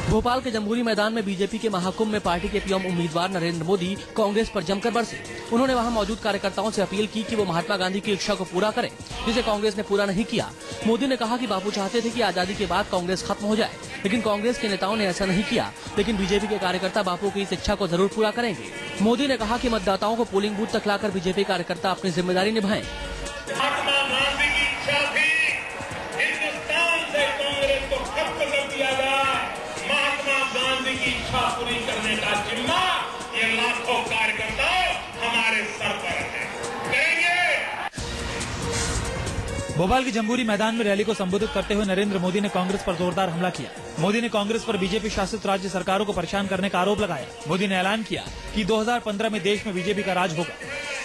भोपाल के जम्बूरी मैदान में बीजेपी के महाकुंभ में पार्टी के पीएम उम्मीदवार नरेंद्र मोदी कांग्रेस पर जमकर बरसे। उन्होंने वहां मौजूद कार्यकर्ताओं से अपील की कि वो महात्मा गांधी की इच्छा को पूरा करें, जिसे कांग्रेस ने पूरा नहीं किया। मोदी ने कहा कि बापू चाहते थे कि आजादी के बाद कांग्रेस खत्म हो जाए, लेकिन कांग्रेस के नेताओं ने ऐसा नहीं किया। लेकिन बीजेपी के कार्यकर्ता बापू की इस इच्छा को जरूर पूरा करेंगे। मोदी ने कहा कि मतदाताओं को पोलिंग बूथ तक लाकर बीजेपी कार्यकर्ता अपनी जिम्मेदारी निभाएं। महात्मा गांधी की इच्छा थी हिंदुस्तान से कांग्रेस को खत्म कर दिया जाए। महात्मा गांधी की इच्छा पूरी करने का जिम्मा ये लाखों कार्यकर्ता हमारे सर पर है, करेंगे। भोपाल के जम्बूरी मैदान में रैली को संबोधित करते हुए नरेंद्र मोदी ने कांग्रेस पर जोरदार हमला किया। मोदी ने कांग्रेस पर बीजेपी शासित राज्य सरकारों को परेशान करने का आरोप लगाया। मोदी ने ऐलान किया कि 2015 में देश में बीजेपी का राज होगा।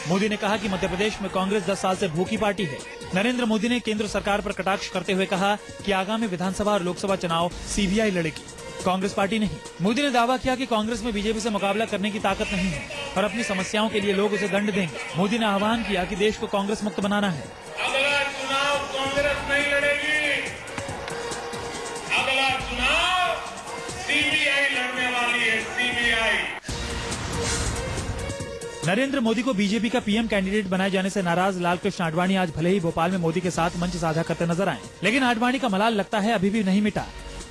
मोदी ने कहा कि मध्य प्रदेश में कांग्रेस 10 साल से भूखी पार्टी है। नरेंद्र मोदी ने केंद्र सरकार पर कटाक्ष करते हुए कहा कि आगामी विधानसभा और लोकसभा चुनाव सीबीआई लड़ेगी, कांग्रेस पार्टी नहीं। मोदी ने दावा किया कि कांग्रेस में बीजेपी से मुकाबला करने की ताकत नहीं है और अपनी समस्याओं के लिए लोग उसे दंड देंगे। मोदी ने आह्वान किया कि देश को कांग्रेस मुक्त बनाना है। अगला चुनाव कांग्रेस नहीं लड़ेगी, अगला चुनाव सीबीआई लड़ने वाली है, सीबीआई। नरेंद्र मोदी को बीजेपी का पीएम कैंडिडेट बनाए जाने से नाराज लालकृष्ण आडवाणी आज भले ही भोपाल में मोदी के साथ मंच साझा करते नजर आए, लेकिन आडवाणी का मलाल लगता है अभी भी नहीं मिटा।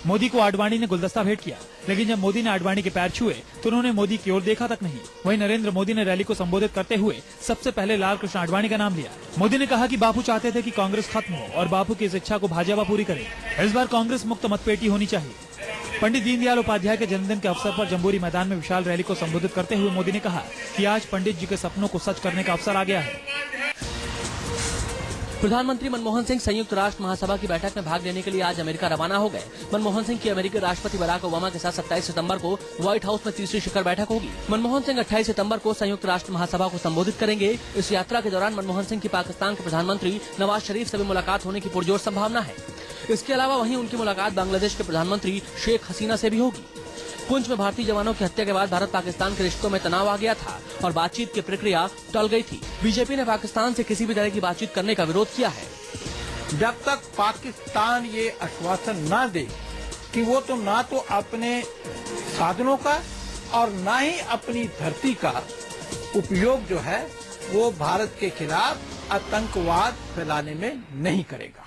मोदी को आडवाणी ने गुलदस्ता भेंट किया, लेकिन जब मोदी ने आडवाणी के पैर छुए तो उन्होंने मोदी की ओर देखा तक नहीं। वहीं नरेंद्र मोदी ने रैली को संबोधित करते हुए सबसे पहले लालकृष्ण आडवाणी का नाम लिया। मोदी ने कहा कि बापू चाहते थे कि कांग्रेस खत्म हो और बापू की इस इच्छा को भाजपा पूरी करे। इस बार कांग्रेस मुक्त मतपेटी होनी चाहिए। पंडित दीनदयाल उपाध्याय के जन्मदिन के अवसर पर जम्बूरी मैदान में विशाल रैली को संबोधित करते हुए मोदी ने कहा कि आज पंडित जी के सपनों को सच करने का अवसर आ गया है। प्रधानमंत्री मनमोहन सिंह संयुक्त राष्ट्र महासभा की बैठक में भाग लेने के लिए आज अमेरिका रवाना हो गए। मनमोहन सिंह की अमेरिकी राष्ट्रपति बराक ओबामा के साथ 27 सितंबर को व्हाइट हाउस में तीसरी शिखर बैठक होगी। मनमोहन सिंह 28 सितंबर को संयुक्त राष्ट्र महासभा को संबोधित करेंगे। इस यात्रा के दौरान मनमोहन सिंह की पाकिस्तान के प्रधानमंत्री नवाज शरीफ से भी मुलाकात होने की पुरजोर संभावना है। इसके अलावा वहीं उनकी मुलाकात बांग्लादेश के प्रधानमंत्री शेख हसीना से भी होगी। पुंछ में भारतीय जवानों की हत्या के बाद भारत पाकिस्तान के रिश्तों में तनाव आ गया था और बातचीत की प्रक्रिया टल गई थी। बीजेपी ने पाकिस्तान से किसी भी तरह की बातचीत करने का विरोध किया है। जब तक पाकिस्तान ये आश्वासन न दे कि वो तो ना तो अपने साधनों का और ना ही अपनी धरती का उपयोग जो है वो भारत के खिलाफ आतंकवाद फैलाने में नहीं करेगा।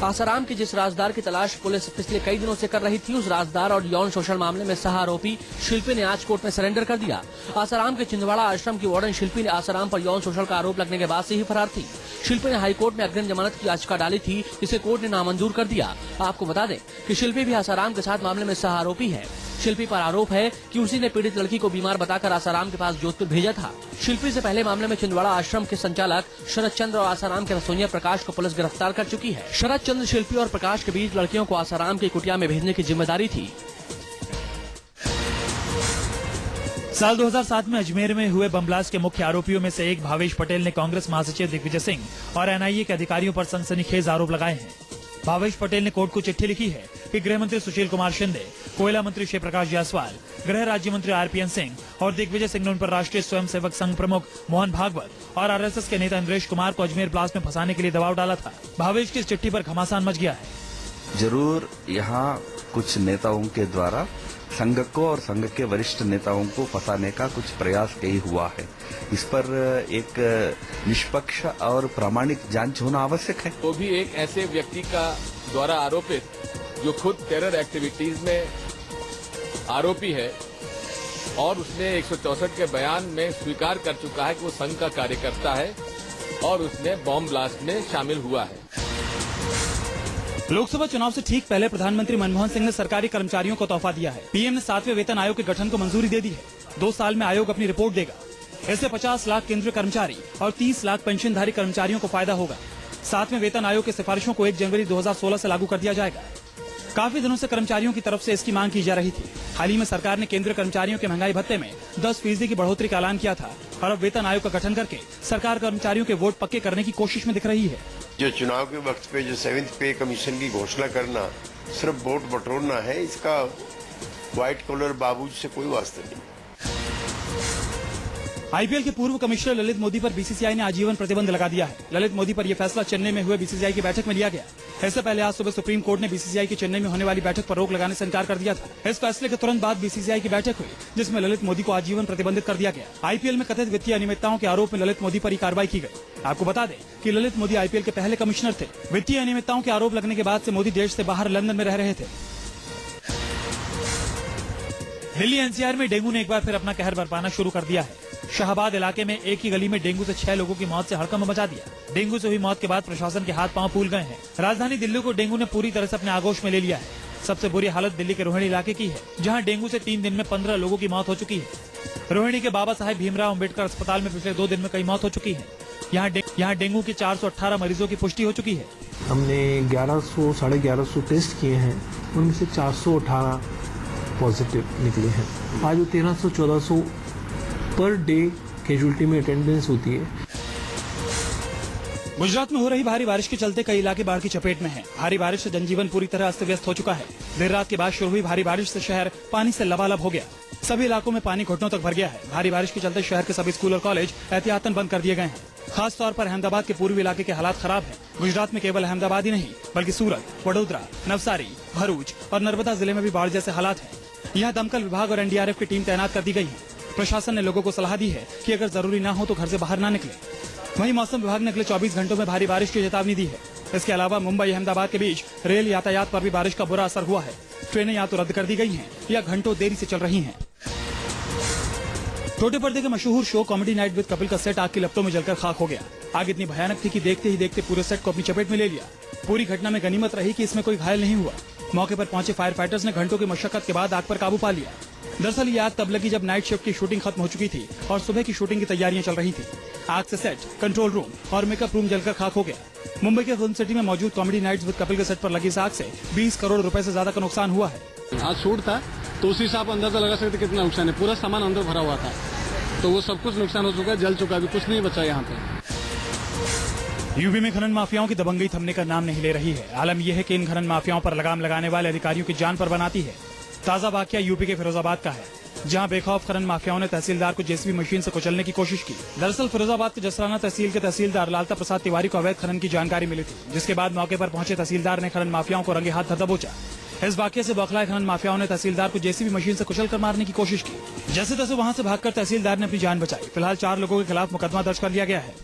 आसाराम के जिस राजदार की तलाश पुलिस पिछले कई दिनों से कर रही थी, उस राजदार और यौन शोषण मामले में सह आरोपी शिल्पी ने आज कोर्ट में सरेंडर कर दिया। आसाराम के छिंदवाड़ा आश्रम की वार्डन शिल्पी ने आसाराम पर यौन शोषण का आरोप लगने के बाद से ही फरार थी। शिल्पी ने हाईकोर्ट में अग्रिम जमानत की याचिका डाली थी, जिसे कोर्ट ने नामंजूर कर दिया। आपको बता दें कि शिल्पी भी आसाराम के साथ मामले में सह आरोपी है। शिल्पी पर आरोप है कि उसी ने पीड़ित लड़की को बीमार बताकर आसाराम के पास जोधपुर भेजा था। शिल्पी से पहले मामले में छिंदवाड़ा आश्रम के संचालक शरद चंद्र और आसाराम के रसोइया प्रकाश को पुलिस गिरफ्तार कर चुकी है। शरद चंद्र, शिल्पी और प्रकाश के बीच लड़कियों को आसाराम की कुटिया में भेजने की जिम्मेदारी थी। साल 2007 में अजमेर में हुए बम ब्लास्ट के मुख्य आरोपियों में से एक भावेश पटेल ने कांग्रेस महासचिव दिग्विजय सिंह और एनआईए के अधिकारियों पर सनसनीखेज आरोप लगाए हैं। भावेश पटेल ने कोर्ट को चिट्ठी लिखी है कि गृह मंत्री सुशील कुमार शिंदे, कोयला मंत्री शिव प्रकाश जायसवाल, गृह राज्य मंत्री आरपीएन सिंह और दिग्विजय सिंह ने उन पर राष्ट्रीय स्वयंसेवक संघ प्रमुख मोहन भागवत और आरएसएस के नेता इंद्रेश कुमार को अजमेर ब्लास्ट में फंसाने के लिए दबाव डाला था। भावेश की इस चिट्ठी पर घमासान मच गया है। जरूर यहाँ कुछ नेताओं के द्वारा संघ को और संघ के वरिष्ठ नेताओं को फंसाने का कुछ प्रयास कहीं हुआ है। इस पर एक निष्पक्ष और प्रामाणिक जांच होना आवश्यक है। वो भी एक ऐसे व्यक्ति का द्वारा आरोपित जो खुद टेरर एक्टिविटीज में आरोपी है और उसने 164 के बयान में स्वीकार कर चुका है कि वो संघ का कार्यकर्ता है और उसने बॉम्ब ब्लास्ट में शामिल हुआ है। लोकसभा चुनाव से ठीक पहले प्रधानमंत्री मनमोहन सिंह ने सरकारी कर्मचारियों को तोहफा दिया है। पीएम ने 7वें वेतन आयोग के गठन को मंजूरी दे दी है। 2 साल में आयोग अपनी रिपोर्ट देगा। इससे 50 लाख केंद्रीय कर्मचारी और 30 लाख पेंशनधारी कर्मचारियों को फायदा होगा। 7वें वेतन आयोग की सिफारिशों को 1 जनवरी 2016 से लागू कर दिया जाएगा। काफी दिनों से कर्मचारियों की तरफ से इसकी मांग की जा रही थी। हाल ही में सरकार ने केंद्रीय कर्मचारियों के महंगाई भत्ते में 10% की बढ़ोतरी का ऐलान किया था और अब वेतन आयोग का गठन करके सरकार कर्मचारियों के वोट पक्के करने की कोशिश में दिख रही है। जो चुनाव के वक्त पे जो 7th पे कमीशन की घोषणा करना सिर्फ वोट बटोरना है, इसका व्हाइट कॉलर बाबू से कोई वास्ता नहीं। आईपीएल के पूर्व कमिश्नर ललित मोदी पर बीसीसीआई ने आजीवन प्रतिबंध लगा दिया है। ललित मोदी पर यह फैसला चेन्नई में हुए बीसीसीआई की बैठक में लिया गया। इससे पहले आज सुबह सुप्रीम कोर्ट ने बीसीसीआई की चेन्नई में होने वाली बैठक पर रोक लगाने से इनकार कर दिया था। इस फैसले के तुरंत बाद बीसीसीआई की बैठक हुई, जिसमें ललित मोदी को आजीवन प्रतिबंधित कर दिया गया। आईपीएल में कथित वित्तीय अनियमितताओं के आरोप में ललित मोदी पर कार्रवाई की गई। आपको बता दें कि ललित मोदी आईपीएल के पहले कमिश्नर थे। वित्तीय अनियमितताओं के आरोप लगने के बाद से मोदी देश से बाहर लंदन में रह रहे थे। दिल्ली एनसीआर में डेंगू ने एक बार फिर अपना कहर बरपाना शुरू कर दिया है। शाहबाद इलाके में एक ही गली में डेंगू से 6 लोगों की मौत से हड़कंप मचा दिया। डेंगू से हुई मौत के बाद प्रशासन के हाथ पांव फूल गए हैं। राजधानी दिल्ली को डेंगू ने पूरी तरह से अपने आगोश में ले लिया है। सबसे बुरी हालत दिल्ली के रोहिणी इलाके की है, जहां डेंगू से 3 दिन में 15 लोगों की मौत हो चुकी है। रोहिणी के बाबा साहेब भीमराव अम्बेडकर अस्पताल में पिछले 2 दिन में कई मौत हो चुकी है। यहाँ डेंगू के 418 मरीजों की पुष्टि हो चुकी है। हमने 1100 साढ़े 1100 टेस्ट किए हैं, उनमें से 418 पॉजिटिव निकले हैं। आज 1300-1400 पर डे कैजुअलिटी में अटेंडेंस होती है। गुजरात में हो रही भारी बारिश के चलते कई इलाके बाढ़ की चपेट में हैं। भारी बारिश से जनजीवन पूरी तरह अस्त व्यस्त हो चुका है। देर रात के बाद शुरू हुई भारी बारिश से शहर पानी से लबालब हो गया। सभी इलाकों में पानी घुटनों तक भर गया है। भारी बारिश के चलते शहर के सभी स्कूल और कॉलेज एहतियातन बंद कर दिए गए हैं। खास तौर पर अहमदाबाद के पूर्वी इलाके के हालात खराब हैं। गुजरात में केवल अहमदाबाद ही नहीं, बल्कि सूरत, वडोदरा, नवसारी, भरूच और नर्मदा जिले में भी बाढ़ जैसे हालात हैं। यहाँ दमकल विभाग और एनडीआरएफ की टीम तैनात कर दी गई है। प्रशासन ने लोगों को सलाह दी है कि अगर जरूरी ना हो तो घर से बाहर ना निकले। वहीं मौसम विभाग ने अगले 24 घंटों में भारी बारिश की चेतावनी दी है। इसके अलावा मुंबई अहमदाबाद के बीच रेल यातायात पर भी बारिश का बुरा असर हुआ है। ट्रेनें या तो रद्द कर दी गई हैं या घंटों देरी से चल रही हैं। छोटे पर्दे के मशहूर show comedy night with Kapil का सेट आग की लपटों में जलकर खाक हो गया। आग इतनी भयानक थी कि देखते ही देखते पूरे सेट को अपनी चपेट में ले लिया। पूरी घटना में गनीमत रही कि इसमें कोई घायल नहीं हुआ। मौके पर पहुंचे फायर फाइटर्स ने घंटों की मशक्कत के बाद आग पर काबू पा लिया। दरअसल ये आग तब लगी जब नाइट शिफ्ट की शूटिंग खत्म हो चुकी थी और सुबह की शूटिंग की तैयारियां चल रही थी। आग से सेट, कंट्रोल रूम और मेकअप रूम जलकर खाक हो गया। मुंबई के फिल्म सिटी में मौजूद कॉमेडी नाइट्स विद कपिल के सेट पर लगी इस आग से 20 करोड़ रुपए से ज्यादा का नुकसान हुआ है। आज शूट था तो उसी से आप अंदाजा लगा सकते कितना नुकसान है। पूरा सामान अंदर भरा हुआ था, तो वो सब कुछ नुकसान हो चुका है, जल चुका है, अभी कुछ नहीं बचा यहाँ पे। यूपी में खनन माफियाओं की दबंगई थमने का नाम नहीं ले रही है। आलम यह है कि इन खनन माफियाओं पर लगाम लगाने वाले अधिकारियों की जान पर बनाती है। ताजा वाकया यूपी के फिरोजाबाद का है, जहां बेखौफ खनन माफियाओं ने तहसीलदार को जेसीबी मशीन से कुचलने की कोशिश की। दरअसल फिरोजाबाद के जसराना तहसील के तहसीलदार लालता प्रसाद तिवारी को अवैध खनन की जानकारी मिली थी, जिसके बाद मौके पर पहुंचे तहसीलदार ने खनन माफियाओं को रंगे हाथ धर दबोचा। इस वाकये से बौखलाए खनन माफियाओं ने तहसीलदार को जेसीबी मशीन से कुचल कर मारने की कोशिश की। जैसे तैसे वहां से भागकर तहसीलदार ने अपनी जान बचाई। फिलहाल 4 लोगों के खिलाफ मुकदमा दर्ज कर लिया गया है।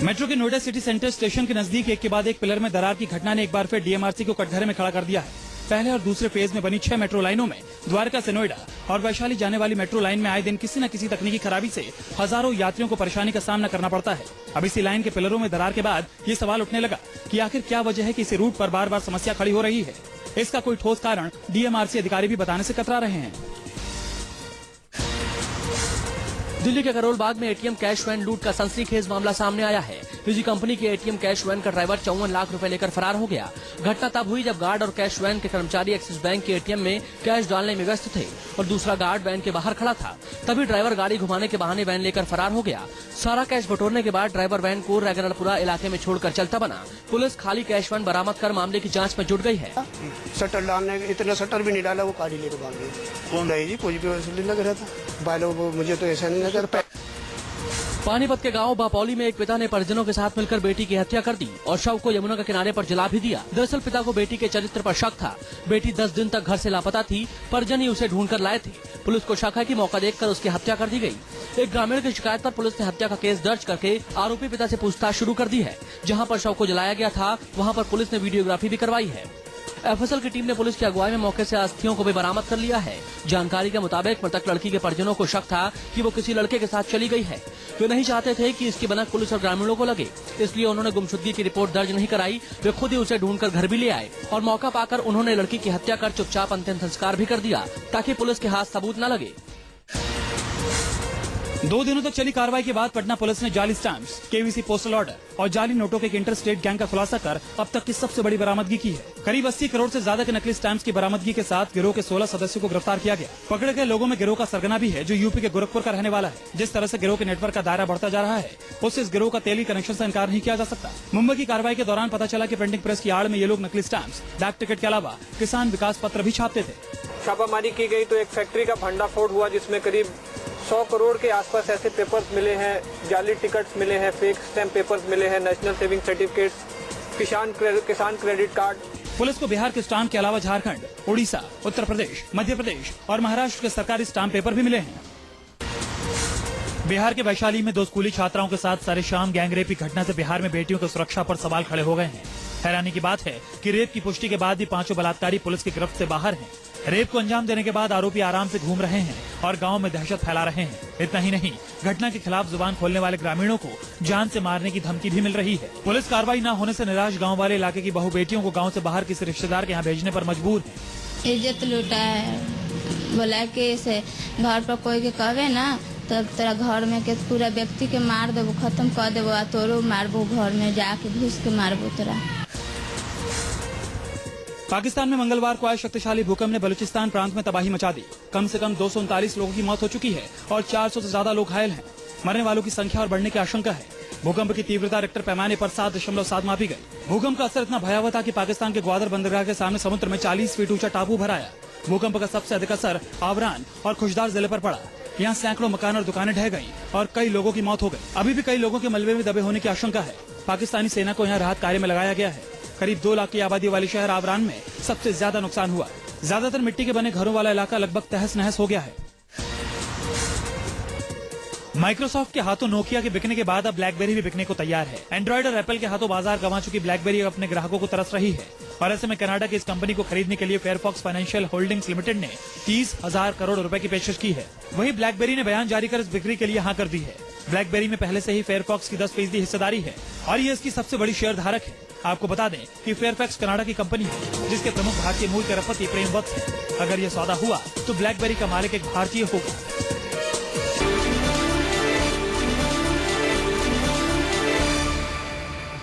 मेट्रो के नोएडा सिटी सेंटर स्टेशन के नजदीक एक के बाद एक पिलर में दरार की घटना ने एक बार फिर डीएमआरसी को कटघरे में खड़ा कर दिया है। पहले और दूसरे फेज में बनी 6 मेट्रो लाइनों में द्वारका से नोएडा और वैशाली जाने वाली मेट्रो लाइन में आए दिन किसी न किसी तकनीकी खराबी से हजारों यात्रियों को परेशानी का सामना करना पड़ता है। अब इसी लाइन के पिलरों में दरार के बाद ये सवाल उठने लगा कि आखिर क्या वजह है कि इसी रूट पर बार बार समस्या खड़ी हो रही है। इसका कोई ठोस कारण डीएमआरसी अधिकारी भी बताने से कतरा रहे हैं। दिल्ली के करोल बाग में एटीएम कैश वैन लूट का सनसनीखेज मामला सामने आया है। निजी कंपनी के एटीएम कैश वैन का ड्राइवर 54 लाख रुपए लेकर फरार हो गया। घटना तब हुई जब गार्ड और कैश वैन के कर्मचारी एक्सिस बैंक के एटीएम में कैश डालने में व्यस्त थे और दूसरा गार्ड वैन के बाहर खड़ा था। तभी ड्राइवर गाड़ी घुमाने के बहाने वैन लेकर फरार हो गया। सारा कैश बटोरने के बाद ड्राइवर वैन को रैगनलपुरा इलाके में छोड़कर चलता बना। पुलिस खाली कैश वैन बरामद कर मामले की जाँच में जुट गई है। शटर डालने इतना शटर भी नहीं डाला, वो गाड़ी लेकर भाग गई। नहीं जी, कुछ भी लग रहा था बालों को, मुझे तो ऐसा नहीं लग रहा। पानीपत के गांव बापौली में एक पिता ने परिजनों के साथ मिलकर बेटी की हत्या कर दी और शव को यमुना के किनारे पर जला भी दिया। दरअसल पिता को बेटी के चरित्र पर शक था। बेटी 10 दिन तक घर से लापता थी। परिजन ही उसे ढूंढकर लाए थे। पुलिस को शक है कि मौका देखकर उसकी हत्या कर दी गई। एक ग्रामीण की शिकायत पर पुलिस ने हत्या का केस दर्ज करके आरोपी पिता से पूछताछ शुरू कर दी है। जहाँ पर शव को जलाया गया था वहाँ पर पुलिस ने वीडियोग्राफी भी करवाई है। एफएसएल की टीम ने पुलिस की अगुवाई में मौके से अस्थियों को भी बरामद कर लिया है। जानकारी के मुताबिक मृतक लड़की के परिजनों को शक था कि वो किसी लड़के के साथ चली गई है। वे नहीं चाहते थे कि इसकी भनक पुलिस और ग्रामीणों को लगे, इसलिए उन्होंने गुमशुदगी की रिपोर्ट दर्ज नहीं कराई। वे खुद ही उसे ढूंढकर घर भी ले आए और मौका पाकर उन्होंने लड़की की हत्या कर चुपचाप अंतिम संस्कार भी कर दिया ताकि पुलिस के हाथ सबूत न लगे। 2 दिनों तक चली कार्रवाई के बाद पटना पुलिस ने जाली स्टैम्प्स, केवीसी पोस्टल ऑर्डर और जाली नोटों के एक इंटर स्टेट गैंग का खुलासा कर अब तक की सबसे बड़ी बरामदगी की है। करीब 80 करोड़ से ज्यादा के नकली स्टैम्प्स की बरामदगी के साथ गिरोह के 16 सदस्यों को गिरफ्तार किया गया। पकड़े गए लोगों में गिरोह का सरगना भी है, जो यूपी के गोरखपुर का रहने वाला है। जिस तरह से गिरोह के नेटवर्क का दायरा बढ़ता जा रहा है, उससे इस गिरोह का तेली कनेक्शन से इनकार नहीं किया जा सकता। मुंबई की कार्रवाई के दौरान पता चला कि प्रिंटिंग प्रेस की आड़ में ये लोग नकली स्टैम्प्स, डाक टिकट के अलावा किसान विकास पत्र भी छापते थे। छापामारी की गई तो एक फैक्ट्री का भंडाफोड़ हुआ, जिसमें करीब 100 करोड़ के आसपास ऐसे पेपर्स मिले हैं, जाली टिकट्स मिले हैं, फेक स्टैम्प पेपर्स मिले हैं, नेशनल सेविंग सर्टिफिकेट, किसान क्रेडिट कार्ड। पुलिस को बिहार के स्टाम्प के अलावा झारखंड, उड़ीसा, उत्तर प्रदेश, मध्य प्रदेश और महाराष्ट्र के सरकारी स्टाम्प पेपर भी मिले हैं। बिहार के वैशाली में 2 स्कूली छात्राओं के साथ सरेआम गैंगरेप की घटना से बिहार में बेटियों की सुरक्षा पर सवाल खड़े हो गए हैं। हैरानी की बात है कि रेप की पुष्टि के बाद भी 5 बलात्कारी पुलिस की गिरफ्त से बाहर हैं। रेप को अंजाम देने के बाद आरोपी आराम से घूम रहे हैं और गांव में दहशत फैला रहे हैं। इतना ही नहीं, घटना के खिलाफ जुबान खोलने वाले ग्रामीणों को जान से मारने की धमकी भी मिल रही है। पुलिस कार्रवाई न होने से निराश गाँव वाले इलाके की बहू बेटियों को गाँव से बाहर किसी रिश्तेदार के यहाँ भेजने पर मजबूर है। इज्जत लूटा है, बोला कि इसे घर पर कोई के कहवे ना तब तेरा घर में के पूरा व्यक्ति के मार देबो, खत्म कर देबो, आ तोरो मारबो, घर में जाके घुस के मारबो तोरा। पाकिस्तान में मंगलवार को आए शक्तिशाली भूकंप ने बलूचिस्तान प्रांत में तबाही मचा दी। कम से कम 239 लोगों की मौत हो चुकी है और 400 से ज्यादा लोग घायल हैं। मरने वालों की संख्या और बढ़ने की आशंका है। भूकंप की तीव्रता रिक्टर पैमाने पर 7.7 मापी गई। भूकंप का असर इतना भयावह था कि पाकिस्तान के ग्वादर बंदरगाह के सामने समुद्र में 40 फीट ऊंचा टापू भराया। भूकंप का सबसे अधिक असर आवरान और खुशदार जिले पर पड़ा। यहाँ सैकड़ों मकान और दुकानें ढह गईं और कई लोगों की मौत हो गई। अभी भी कई लोगों के मलबे में दबे होने की आशंका है। पाकिस्तानी सेना को यहाँ राहत कार्य में लगाया गया है। करीब 2 लाख की आबादी वाले शहर आवरान में सबसे ज्यादा नुकसान हुआ। ज्यादातर मिट्टी के बने घरों वाला इलाका लगभग तहस नहस हो गया है। माइक्रोसॉफ्ट के हाथों नोकिया के बिकने के बाद अब ब्लैकबेरी भी बिकने को तैयार है। एंड्रॉइड और एप्पल के हाथों बाजार गंवा चुकी ब्लैकबेरी अपने ग्राहकों को तरस रही है और ऐसे में कनाडा की इस कंपनी को खरीदने के लिए फेयरफॉक्स फाइनेंशियल होल्डिंग्स लिमिटेड ने 30,000 करोड़ रुपए की पेशकश की है। वहीं ब्लैकबेरी ने बयान जारी कर इस बिक्री के लिए हाँ कर दी है। ब्लैकबेरी में पहले से ही फेयरफॉक्स की 10% हिस्सेदारी है और ये इसकी सबसे बड़ी शेयर धारक है। आपको बता दें कि फेयरफैक्स कनाडा की कंपनी है जिसके प्रमुख भारतीय मूल के रफती प्रेम वत्स है। अगर ये सौदा हुआ तो ब्लैकबेरी का मालिक एक भारतीय होगा।